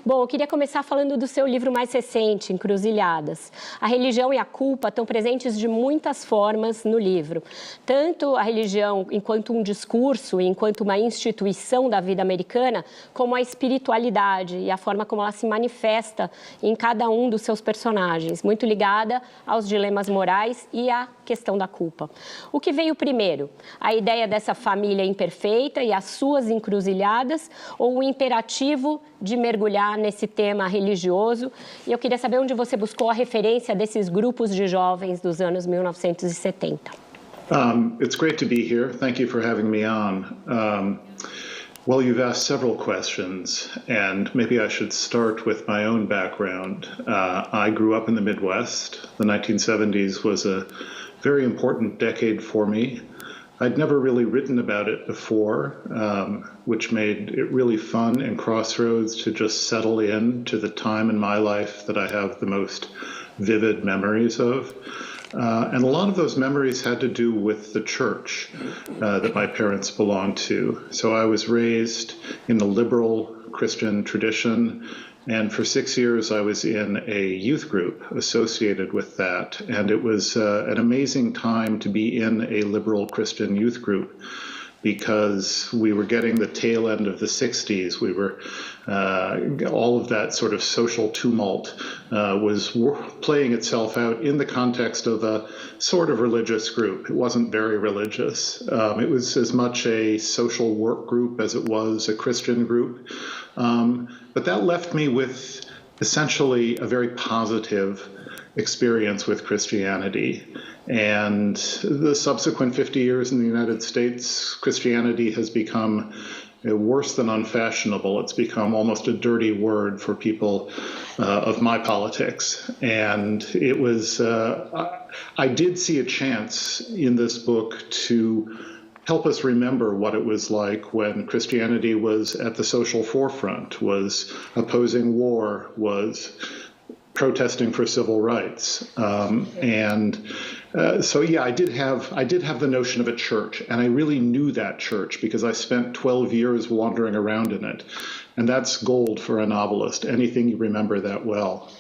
Bom, eu queria começar falando do seu livro mais recente, Encruzilhadas. A religião e a culpa estão presentes de muitas formas no livro. Tanto a religião enquanto um discurso, enquanto uma instituição da vida americana, como a espiritualidade e a forma como ela se manifesta em cada um dos seus personagens, muito ligada aos dilemas morais e à questão da culpa. O que veio primeiro? A ideia dessa família imperfeita e as suas encruzilhadas, ou o imperativo de mergulhar nesse tema religioso? E eu queria saber onde você buscou a referência desses grupos de jovens dos anos 1970. It's great to be here. Thank you for having me on. Well, you've asked several questions, and maybe I should start with my own background. I grew up in the Midwest. The 1970s was a very important decade for me. I'd never really written about it before, which made it really fun and crossroads to just settle in to the time in my life that I have the most vivid memories of. And a lot of those memories had to do with the church that my parents belonged to. So I was raised in a liberal Christian tradition, and for 6 years I was in a youth group associated with that. And it was an amazing time to be in a liberal Christian youth group, because we were getting the tail end of the 60s. We were, all of that sort of social tumult was playing itself out in the context of a sort of religious group. It wasn't very religious. It was as much a social work group as it was a Christian group. But that left me with essentially a very positive experience with Christianity. And the subsequent 50 years in the United States, Christianity has become worse than unfashionable. It's become almost a dirty word for people of my politics. And it was, I did see a chance in this book to help us remember what it was like when Christianity was at the social forefront, was opposing war, was protesting for civil rights. So yeah, I did have the notion of a church, and I really knew that church because I spent 12 years wandering around in it. And that's gold for a novelist, anything you remember that well.